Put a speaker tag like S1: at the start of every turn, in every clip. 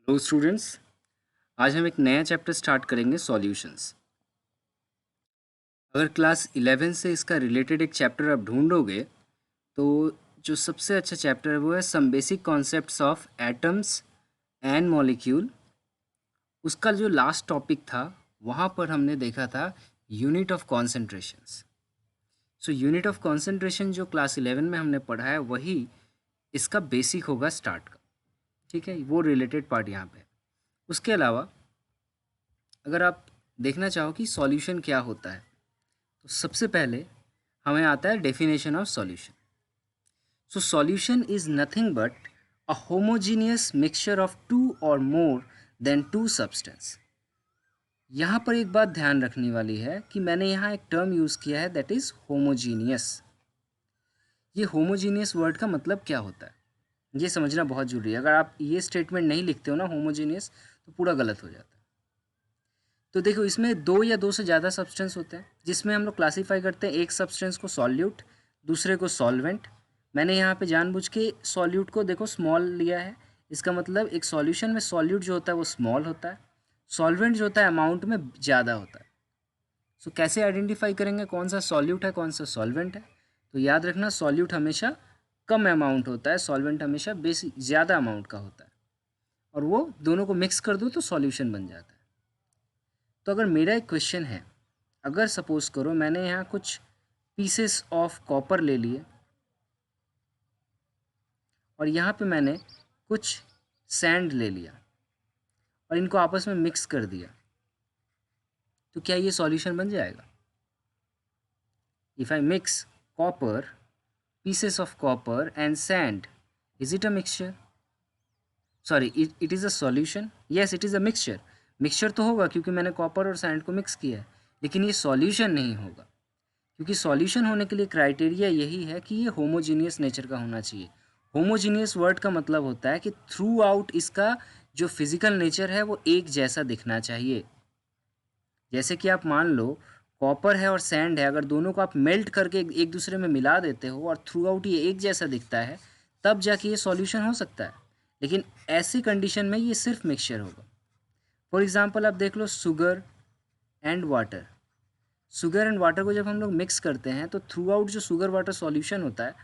S1: Hello students. आज हम एक नया चैप्टर स्टार्ट करेंगे सॉल्यूशंस। अगर क्लास 11 से इसका रिलेटेड एक चैप्टर आप ढूंढोगे तो जो सबसे अच्छा चैप्टर है वो है some basic concepts of atoms and molecule. उसका जो लास्ट टॉपिक था वहाँ पर हमने देखा था unit of concentrations. So unit of concentration जो क्लास 11 में हमने पढ़ा है वही इसका बेसिक होगा स्टार्ट का। ठीक है, वो रिलेटेड पार्ट यहाँ पे है। उसके अलावा अगर आप देखना चाहो कि सॉल्यूशन क्या होता है तो सबसे पहले हमें आता है definition of solution. So solution is nothing but a homogeneous mixture of two और मोर देन टू सब्सटेंस। यहाँ पर एक बात ध्यान रखने वाली है कि मैंने यहाँ एक टर्म यूज़ किया है दैट इज़ होमोजीनियस। ये होमोजीनियस वर्ड का मतलब क्या होता है ये समझना बहुत ज़रूरी है। अगर आप ये स्टेटमेंट नहीं लिखते हो ना होमोजीनियस तो पूरा गलत हो जाता है। तो देखो इसमें दो या दो से ज़्यादा सब्सटेंस होते हैं जिसमें हम लोग क्लासीफाई करते हैं एक सब्सटेंस को सॉल्यूट, दूसरे को सॉल्वेंट। मैंने यहाँ पे जानबूझ के सॉल्यूट को देखो स्मॉल लिया है। इसका मतलब एक सॉल्यूशन में सॉल्यूट जो होता है वो स्मॉल होता है, सॉल्वेंट जो होता है अमाउंट में ज़्यादा होता है। सो कैसे आइडेंटिफाई करेंगे कौन सा सॉल्यूट है कौन सा सॉल्वेंट है? तो याद रखना सॉल्यूट हमेशा कम अमाउंट होता है, सॉल्वेंट हमेशा बेसी ज़्यादा अमाउंट का होता है, और वो दोनों को मिक्स कर दो तो सॉल्यूशन बन जाता है। तो अगर मेरा एक क्वेश्चन है, अगर सपोज करो मैंने यहाँ कुछ पीसेस ऑफ कॉपर ले लिए और यहाँ पे मैंने कुछ सैंड ले लिया और इनको आपस में मिक्स कर दिया, तो क्या ये सॉल्यूशन बन जाएगा? If I mix copper, pieces of copper and sand, is it a mixture? Sorry, it is a solution? Yes, it is a mixture. Mixture तो होगा क्योंकि मैंने कॉपर और सैंड को मिक्स किया है, लेकिन ये सॉल्यूशन नहीं होगा क्योंकि सॉल्यूशन होने के लिए क्राइटेरिया यही है कि ये होमोजीनियस नेचर का होना चाहिए। होमोजीनियस वर्ड का मतलब होता है कि थ्रू आउट इसका जो फिजिकल नेचर है वो एक जैसा दिखना चाहिए। जैसे कि आप मान लो कॉपर है और सैंड है, अगर दोनों को आप मेल्ट करके एक दूसरे में मिला देते हो और थ्रू आउट ये एक जैसा दिखता है तब जाके ये सॉल्यूशन हो सकता है, लेकिन ऐसी कंडीशन में ये सिर्फ मिक्सचर होगा। फॉर एग्जांपल आप देख low sugar and water. Sugar and water को जब हम लोग मिक्स करते हैं तो थ्रू आउट जो शुगर वाटर सॉल्यूशन होता है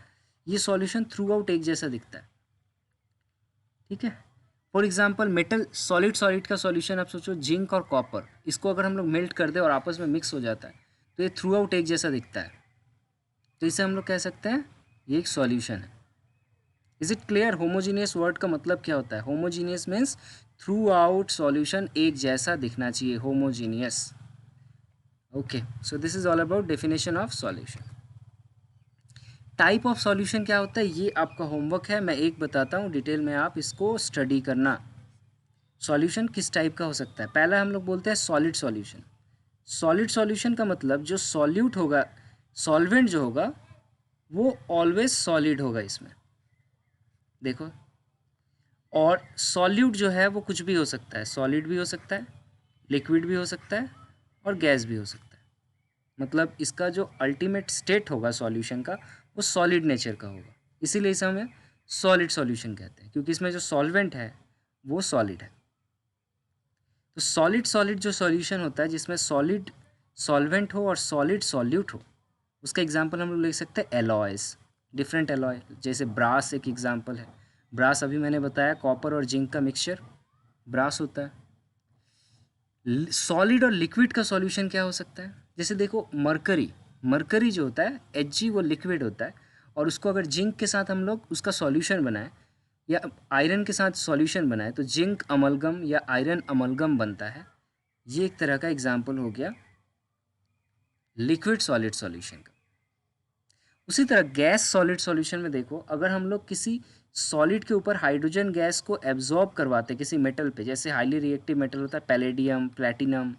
S1: ये सॉल्यूशन थ्रू आउट एक जैसा दिखता है। ठीक है, for example metal solid solid का सॉल्यूशन आप सोचो जिंक और कॉपर, इसको अगर हम लोग मेल्ट कर दें और आपस में मिक्स हो जाता है तो ये थ्रू आउट एक जैसा दिखता है, तो इसे हम लोग कह सकते हैं ये एक सॉल्यूशन है। Is it clear? Homogeneous word का मतलब क्या होता है? Homogeneous means through out solution एक जैसा दिखना चाहिए, homogeneous. Okay, so this is all about definition of solution. Type of solution क्या होता है ये आपका होमवर्क है, मैं एक बताता हूँ डिटेल में, आप इसको स्टडी करना। सॉल्यूशन किस टाइप का हो सकता है? पहला हम लोग बोलते हैं सॉलिड सॉल्यूशन। सॉलिड सॉल्यूशन का मतलब जो सॉल्यूट होगा, सॉल्वेंट जो होगा वो ऑलवेज सॉलिड होगा इसमें, देखो। और सॉल्यूट जो है वो कुछ भी हो सकता है, सॉलिड भी हो सकता है, लिक्विड भी हो सकता है और गैस भी हो सकता है। मतलब इसका जो अल्टीमेट स्टेट होगा सॉल्यूशन का वो सॉलिड नेचर का होगा, इसीलिए इसे हमें सॉलिड सॉल्यूशन कहते हैं क्योंकि इसमें जो सॉल्वेंट है वो सॉलिड है। तो सॉलिड सॉलिड जो सॉल्यूशन होता है जिसमें सॉलिड सॉल्वेंट हो और सॉलिड सॉल्यूट हो, उसका एग्जांपल हम लोग ले सकते हैं एलॉयज़, डिफरेंट एलॉय। जैसे ब्रास एक एग्जांपल है, ब्रास अभी मैंने बताया कॉपर और जिंक का मिक्सचर ब्रास होता है। सॉलिड और लिक्विड का सॉल्यूशन क्या हो सकता है? जैसे देखो मरकरी, मरकरी जो होता है Hg वो लिक्विड होता है, और उसको अगर जिंक के साथ हम लोग उसका सॉल्यूशन बनाएं या आयरन के साथ सॉल्यूशन बनाए तो जिंक अमलगम या आयरन अमलगम बनता है। ये एक तरह का एग्जाम्पल हो गया लिक्विड सॉलिड सॉल्यूशन का। उसी तरह गैस सॉलिड सॉल्यूशन में देखो, अगर हम लोग किसी सॉलिड के ऊपर हाइड्रोजन गैस को एब्जॉर्ब करवाते किसी मेटल पे, जैसे हाईली रिएक्टिव मेटल होता है पैलेडियम प्लैटिनम,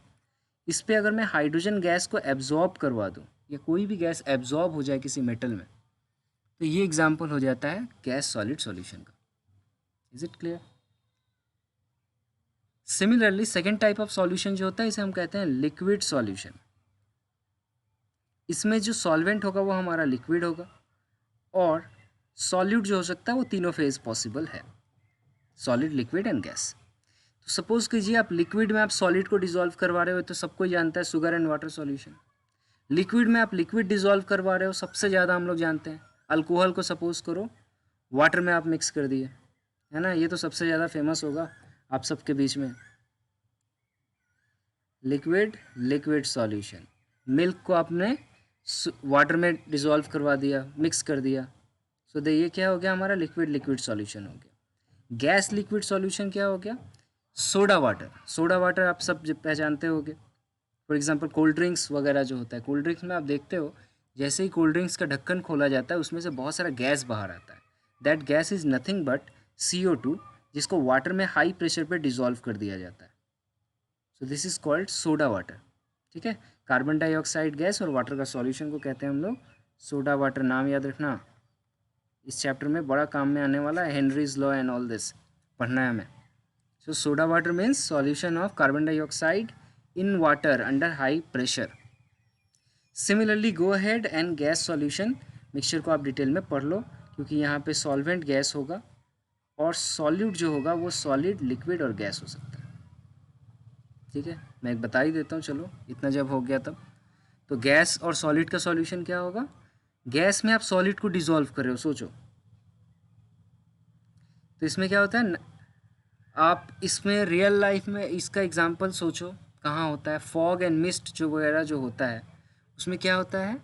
S1: इस पे अगर मैं हाइड्रोजन गैस को एब्जॉर्ब करवा दूँ या कोई भी गैस एब्जॉर्ब हो जाए किसी मेटल में, तो ये एग्जाम्पल हो जाता है गैस सॉलिड सॉल्यूशन का। Is it clear? Similarly second type of solution जो होता है इसे हम कहते हैं लिक्विड सॉल्यूशन। इसमें जो सॉल्वेंट होगा वो हमारा लिक्विड होगा और सॉल्यूट जो हो सकता है वो तीनों फेज पॉसिबल है, solid liquid and gas. Suppose कीजिए आप लिक्विड में आप सॉलिड को डिसॉल्व करवा रहे हो, तो सबको जानता है sugar and water solution. Liquid में आप लिक्विड डिसॉल्व करवा रहे हो, सबसे ज़्यादा हम लोग जानते हैं अल्कोहल को सपोज करो वाटर में आप मिक्स कर दिए, है ना, ये तो सबसे ज़्यादा फेमस होगा आप सबके बीच में। लिक्विड लिक्विड सॉल्यूशन, मिल्क को आपने वाटर में डिसॉल्व करवा दिया, मिक्स कर दिया, सो दे ये क्या हो गया हमारा लिक्विड लिक्विड सॉल्यूशन हो गया। गैस लिक्विड सॉल्यूशन क्या हो गया, सोडा वाटर। सोडा वाटर आप सब पहचानते होगे, फॉर एग्जांपल कोल्ड ड्रिंक्स वगैरह जो होता है, कोल्ड ड्रिंक्स में आप देखते हो जैसे ही कोल्ड ड्रिंक्स का ढक्कन खोला जाता है उसमें से बहुत सारा गैस बाहर आता है। That gas is nothing but CO2, जिसको वाटर में हाई प्रेशर पे डिसॉल्व कर दिया जाता है। So this is called soda water. ठीक है, कार्बन डाइऑक्साइड गैस और वाटर का सॉल्यूशन को कहते हैं हम लोग सोडा वाटर। नाम याद रखना, इस चैप्टर में बड़ा काम में आने वाला है, Henry's law and all this पढ़ना है हमें। So soda water means solution of carbon dioxide in water under high pressure. Similarly go ahead and gas solution, mixture को आप डिटेल में पढ़ लो क्योंकि यहाँ पे सॉल्वेंट गैस होगा और सॉल्यूट जो होगा वो सॉलिड लिक्विड और गैस हो सकता है। ठीक है, मैं एक बता ही देता हूँ, चलो इतना जब हो गया तब। तो गैस और सॉलिड का सॉल्यूशन क्या होगा, गैस में आप सॉलिड को डिसॉल्व कर रहे हो, सोचो तो इसमें क्या होता है, आप इसमें रियल लाइफ में इसका एग्जांपल सोचो कहाँ होता है, फॉग एंड मिस्ट जो वगैरह जो होता है उसमें क्या होता है,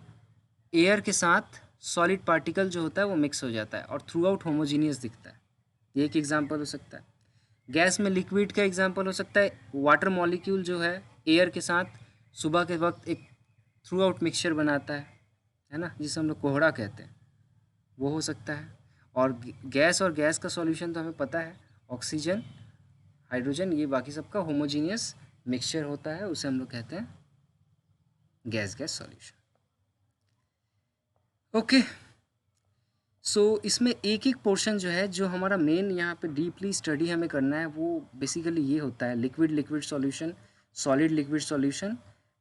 S1: एयर के साथ सॉलिड पार्टिकल जो होता है वो मिक्स हो जाता है और थ्रू आउट होमोजीनियस दिखता है। ये एक एग्जांपल हो सकता है। गैस में लिक्विड का एग्जांपल हो सकता है वाटर मॉलिक्यूल जो है एयर के साथ सुबह के वक्त एक थ्रू आउट मिक्सचर बनाता है ना, जिसे हम लोग कोहरा कहते हैं, वो हो सकता है। और गैस का सॉल्यूशन तो हमें पता है, ऑक्सीजन हाइड्रोजन, ये बाकी सबका होमोजीनियस मिक्सचर होता है, उसे हम लोग कहते हैं गैस सॉल्यूशन। ओके, सो इसमें एक एक पोर्शन जो है, जो हमारा मेन यहाँ पे डीपली स्टडी हमें करना है वो बेसिकली ये होता है liquid liquid solution, solid liquid solution,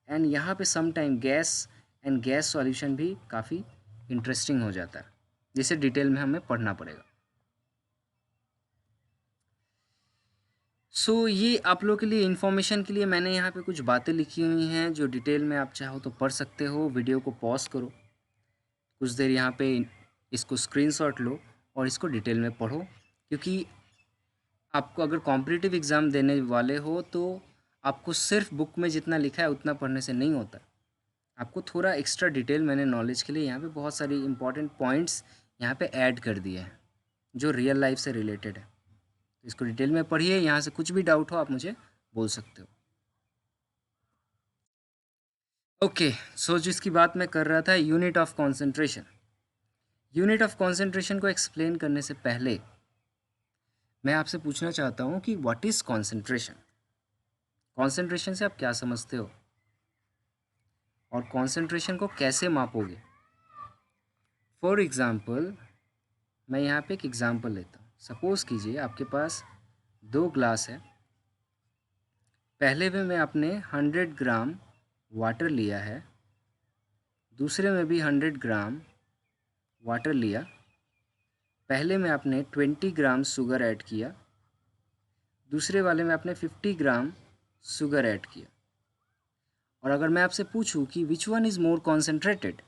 S1: and यहाँ पे some time gas and gas solution भी काफ़ी इंटरेस्टिंग हो जाता है, जिसे डिटेल में हमें पढ़ना पड़ेगा। सो ये आप लोग के लिए इन्फॉर्मेशन के लिए मैंने यहाँ पे कुछ बातें लिखी हुई हैं जो डिटेल में आप चाहो तो पढ़ सकते हो। वीडियो को पॉज करो, कुछ देर यहाँ पे इसको स्क्रीनशॉट लो और इसको डिटेल में पढ़ो, क्योंकि आपको अगर कॉम्पिटिटिव एग्ज़ाम देने वाले हो तो आपको सिर्फ बुक में जितना लिखा है उतना पढ़ने से नहीं होता, आपको थोड़ा एक्स्ट्रा डिटेल मैंने नॉलेज के लिए यहाँ पे बहुत सारी इंपॉर्टेंट पॉइंट्स यहाँ पे ऐड कर दिए हैं जो रियल लाइफ से रिलेटेड है। इसको डिटेल में पढ़िए, यहाँ से कुछ भी डाउट हो आप मुझे बोल सकते हो। ओके, सो जिसकी बात मैं कर रहा था, unit of concentration. Unit of concentration को एक्सप्लेन करने से पहले मैं आपसे पूछना चाहता हूँ कि व्हाट इज़ कॉन्सेंट्रेशन। कॉन्सेंट्रेशन से आप क्या समझते हो और कॉन्सेंट्रेशन को कैसे मापोगे। फॉर एग्ज़ाम्पल मैं यहाँ पे एक एग्ज़ाम्पल लेता हूँ। सपोज़ कीजिए आपके पास 2 ग्लास है, पहले में आपने 100 ग्राम वाटर लिया है, दूसरे में भी 100 ग्राम वाटर लिया, पहले में आपने 20 ग्राम शुगर ऐड किया, दूसरे वाले में आपने 50 ग्राम शुगर ऐड किया। और अगर मैं आपसे पूछूं कि which one is more concentrated,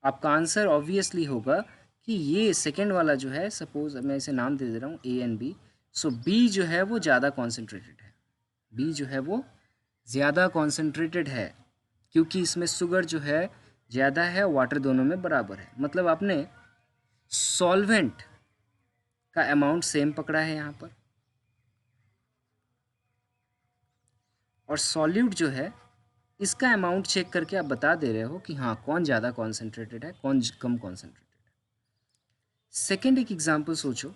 S1: आपका आंसर ऑब्वियसली होगा कि ये सेकेंड वाला जो है, सपोज मैं इसे नाम दे रहा हूँ A and B, so B जो है वो ज़्यादा कॉन्सेंट्रेटेड है, B जो है वो ज़्यादा कॉन्सेंट्रेटेड है क्योंकि इसमें शुगर जो है ज़्यादा है, वाटर दोनों में बराबर है। मतलब आपने सॉल्वेंट का अमाउंट सेम पकड़ा है यहाँ पर, और सॉल्यूट जो है इसका अमाउंट चेक करके आप बता दे रहे हो कि हाँ कौन ज़्यादा कॉन्सेंट्रेटेड है कौन कम कॉन्सेंट्रेटेड है। सेकेंड एक एग्जांपल सोचो,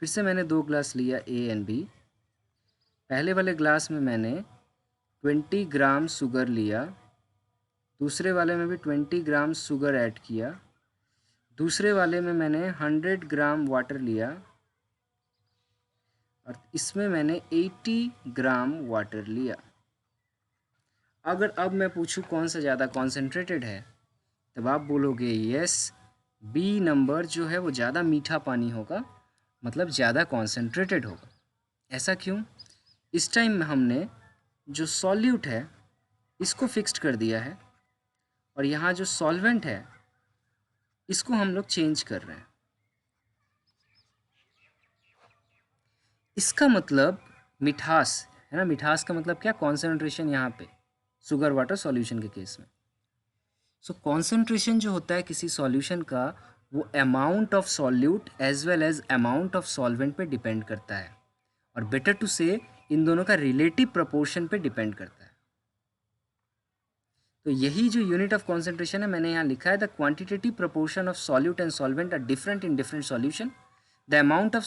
S1: फिर से मैंने 2 ग्लास लिया A एंड B, पहले वाले ग्लास में मैंने 20 ग्राम शुगर लिया, दूसरे वाले में भी 20 ग्राम शुगर ऐड किया, दूसरे वाले में मैंने 100 ग्राम वाटर लिया और इसमें मैंने 80 ग्राम वाटर लिया। अगर अब मैं पूछूं कौन सा ज़्यादा कॉन्सेंट्रेटेड है, तब आप बोलोगे यस बी नंबर जो है वो ज़्यादा मीठा पानी होगा, मतलब ज़्यादा कॉन्सेंट्रेटेड होगा। ऐसा क्यों? इस टाइम में हमने जो सॉल्यूट है इसको फिक्स्ड कर दिया है, और यहाँ जो सॉल्वेंट है इसको हम लोग चेंज कर रहे हैं। इसका मतलब मिठास है ना, मिठास का मतलब क्या? कॉन्सेंट्रेशन यहाँ पे शुगर वाटर सॉल्यूशन के केस में। सो कॉन्सेंट्रेशन जो होता है किसी सॉल्यूशन का, वो amount of solute as well as amount of solvent पे डिपेंड करता है, और बेटर टू से इन दोनों का रिलेटिव प्रोपोर्शन पे डिपेंड करता है। तो यही जो यूनिट ऑफ कॉन्सेंट्रेशन है मैंने यहाँ लिखा है, the quantitative proportion of solute and solvent are different in different solution. The amount of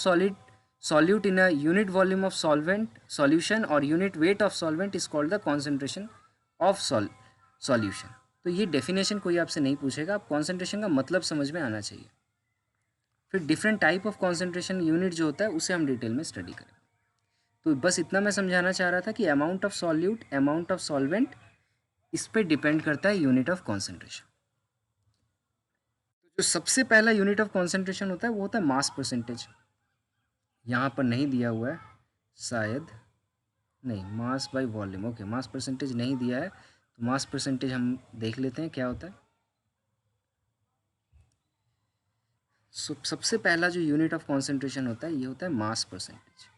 S1: solute in a unit volume of solvent solution or unit weight of solvent is called the concentration of solution। तो ये definition कोई आपसे नहीं पूछेगा, आप concentration का मतलब समझ में आना चाहिए। फिर different type of concentration unit जो होता है उसे हम डिटेल में स्टडी करेंगे। तो बस इतना मैं समझाना चाह रहा था कि amount of solute, amount of solvent, इस पर डिपेंड करता है यूनिट ऑफ कॉन्सेंट्रेशन। तो जो सबसे पहला यूनिट ऑफ कॉन्सेंट्रेशन होता है वो होता है मास परसेंटेज। यहाँ पर नहीं दिया हुआ है शायद, नहीं, mass by volume, okay, mass percentage नहीं दिया है, तो मास परसेंटेज हम देख लेते हैं क्या होता है। सबसे पहला जो यूनिट ऑफ कॉन्सेंट्रेशन होता है ये होता है मास परसेंटेज।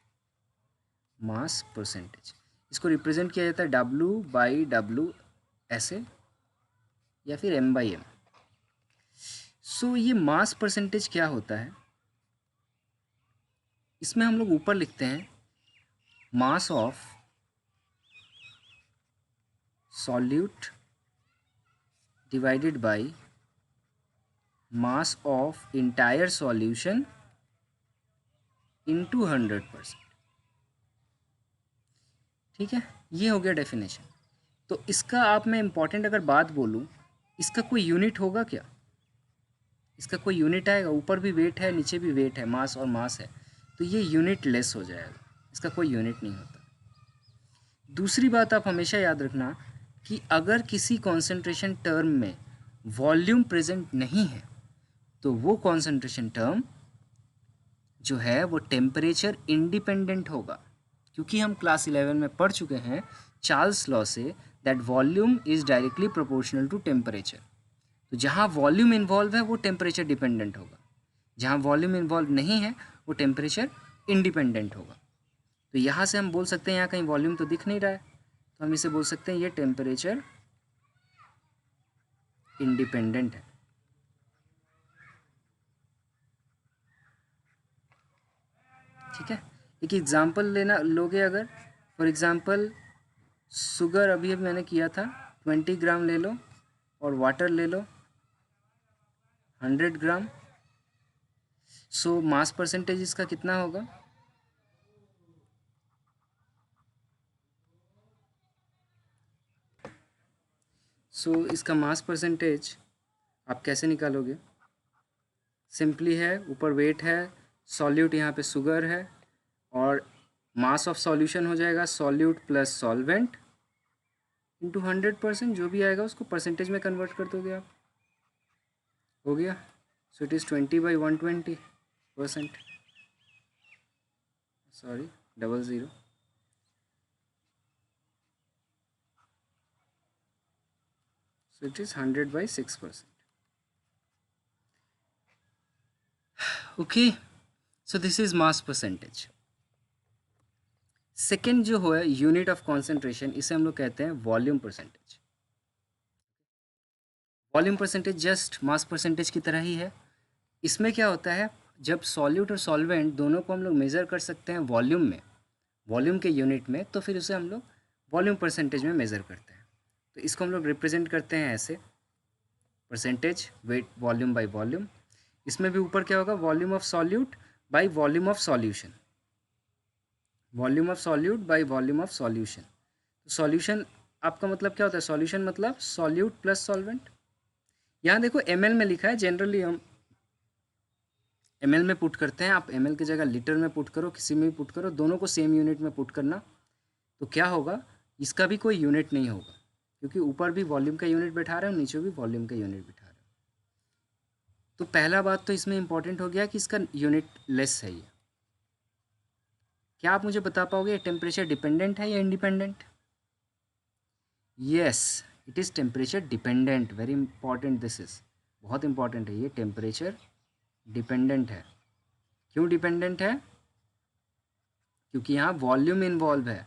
S1: मास परसेंटेज इसको रिप्रेजेंट किया जाता है W/W ऐसे, या फिर M/M। सो ये मास परसेंटेज क्या होता है, इसमें हम लोग ऊपर लिखते हैं mass of solute divided by mass of entire solution into 100%। ठीक है, ये हो गया डेफिनेशन। तो इसका आप मैं इम्पॉर्टेंट अगर बात बोलूँ, इसका कोई यूनिट होगा क्या? इसका कोई यूनिट आएगा? ऊपर भी वेट है, नीचे भी वेट है, मास और मास है, तो ये यूनिट लेस हो जाएगा, इसका कोई यूनिट नहीं होता। दूसरी बात आप हमेशा याद रखना कि अगर किसी कॉन्सेंट्रेशन टर्म में वॉल्यूम प्रेजेंट नहीं है तो वो कॉन्सेंट्रेशन टर्म जो है वो टेम्परेचर इंडिपेंडेंट होगा, क्योंकि हम क्लास 11 में पढ़ चुके हैं चार्ल्स लॉ से that volume is directly proportional to temperature. तो जहाँ वॉल्यूम इन्वॉल्व है वो टेम्परेचर डिपेंडेंट होगा, जहाँ वॉल्यूम इन्वॉल्व नहीं है वो टेम्परेचर इंडिपेंडेंट होगा। तो यहाँ से हम बोल सकते हैं, यहाँ कहीं वॉल्यूम तो दिख नहीं रहा है, तो हम इसे बोल सकते हैं ये टेम्परेचर इंडिपेंडेंट है। ठीक है, एक एग्जांपल लेना लोगे अगर, फॉर एग्जांपल शुगर अभी मैंने किया था 20 ग्राम ले लो, और वाटर ले लो 100 ग्राम। सो मास परसेंटेज इसका कितना होगा? सो इसका मास परसेंटेज आप कैसे निकालोगे? सिंपली है, ऊपर वेट है, सॉल्यूट यहाँ पे शुगर है, और मास ऑफ सॉल्यूशन हो जाएगा सॉल्यूट प्लस सॉल्वेंट इंटू 100%, जो भी आएगा उसको परसेंटेज में कन्वर्ट कर दोगे आप, हो गया। So it is 20/120%, sorry 00, so it is 100/6%। okay, so this is mass percentage। Second जो है यूनिट ऑफ कॉन्सेंट्रेशन, इसे हम लोग कहते हैं volume percentage. Volume percentage just mass percentage की तरह ही है। इसमें क्या होता है, जब सॉल्यूट और सॉल्वेंट दोनों को हम लोग मेज़र कर सकते हैं वॉल्यूम में, वॉल्यूम के यूनिट में, तो फिर उसे हम लोग वॉल्यूम परसेंटेज में मेज़र करते हैं। तो इसको हम लोग रिप्रेजेंट करते हैं ऐसे, percentage wait volume by volume. इसमें भी ऊपर क्या होगा, volume of solute by volume of solution, volume of solute by volume of solution. तो सॉल्यूशन आपका मतलब क्या होता है, सॉल्यूशन मतलब सॉल्यूट प्लस सॉल्वेंट। यहाँ देखो ml में लिखा है, जनरली हम ml में पुट करते हैं, आप ml की जगह लीटर में पुट करो, किसी में भी पुट करो, दोनों को सेम यूनिट में पुट करना। तो क्या होगा, इसका भी कोई यूनिट नहीं होगा, क्योंकि ऊपर भी वॉल्यूम का यूनिट बैठा रहे हो, नीचे भी वॉल्यूम का यूनिट बैठा रहे हो। तो पहला बात तो इसमें इंपॉर्टेंट हो गया कि इसका यूनिट लेस है ये। क्या आप मुझे बता पाओगे टेम्परेचर डिपेंडेंट है या independent? Yes, it is temperature dependent. Very important, this is बहुत इंपॉर्टेंट है ये। टेम्परेचर डिपेंडेंट है। क्यों डिपेंडेंट है? क्योंकि यहाँ वॉल्यूम इन्वॉल्व है,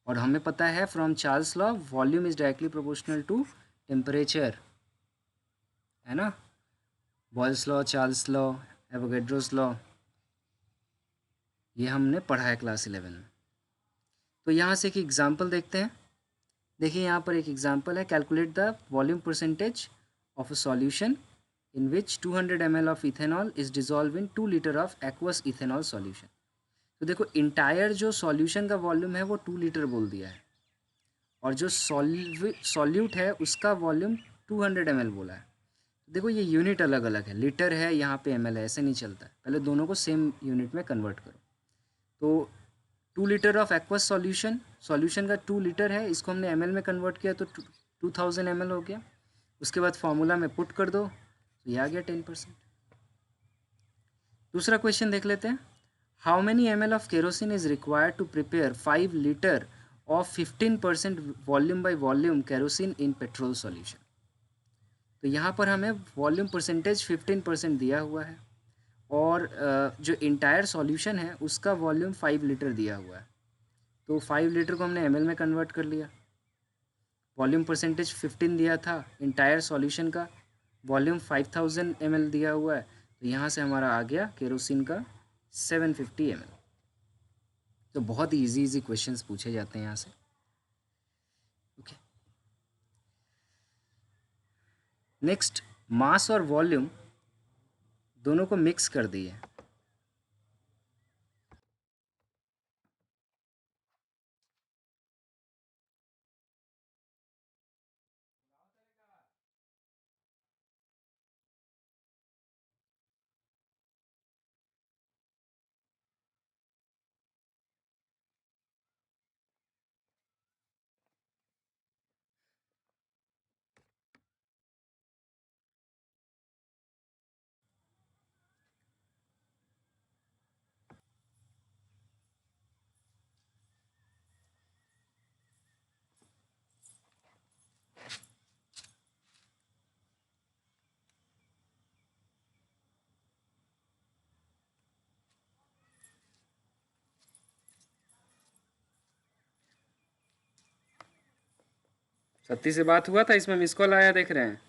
S1: और हमें पता है from Charles law volume is directly proportional to temperature, है ना। Boyle's law, Charles law, Avogadro's law, ये हमने पढ़ा है क्लास 11 में। तो यहाँ से एक एग्जांपल देखते हैं। देखिए यहाँ पर एक एग्जांपल है, calculate the volume percentage of a solution in which 200 ml of ethanol is dissolved in 2 liter of aqueous ethanol solution। तो देखो इंटायर जो सॉल्यूशन का वॉल्यूम है वो 2 लीटर बोल दिया है, और जो सॉल्यूट है उसका वॉल्यूम 200 ml बोला है। देखो ये यूनिट अलग अलग है, लीटर है यहाँ पे ml है, ऐसे नहीं चलता है। पहले दोनों को सेम यूनिट में कन्वर्ट करो। तो 2 litre of aqueous solution, solution का 2 लीटर है, इसको हमने ml में कन्वर्ट किया तो 2000 ml हो गया। उसके बाद फॉर्मूला में पुट कर दो तो ये आ गया 10%। दूसरा क्वेश्चन देख लेते हैं। How many ml of kerosene is required to prepare 5 litre of 15% volume by volume kerosene in petrol solution. तो यहाँ पर हमें वॉल्यूम परसेंटेज 15% दिया हुआ है, और जो इंटायर सॉल्यूशन है उसका वॉल्यूम 5 लीटर दिया हुआ है। तो 5 लीटर को हमने ml में कन्वर्ट कर लिया। वॉल्यूम परसेंटेज 15 दिया था, इंटायर सॉल्यूशन का वॉल्यूम 5000 ml दिया हुआ है, तो यहाँ से हमारा आ गया केरोसिन का 750 ml। तो बहुत ही इजी क्वेश्चंस पूछे जाते हैं यहाँ से। ओके, नेक्स्ट, मास और वॉल्यूम दोनों को मिक्स कर दिए। सत्ती से बात हुआ था, इसमें मिस कॉल आया देख रहे हैं।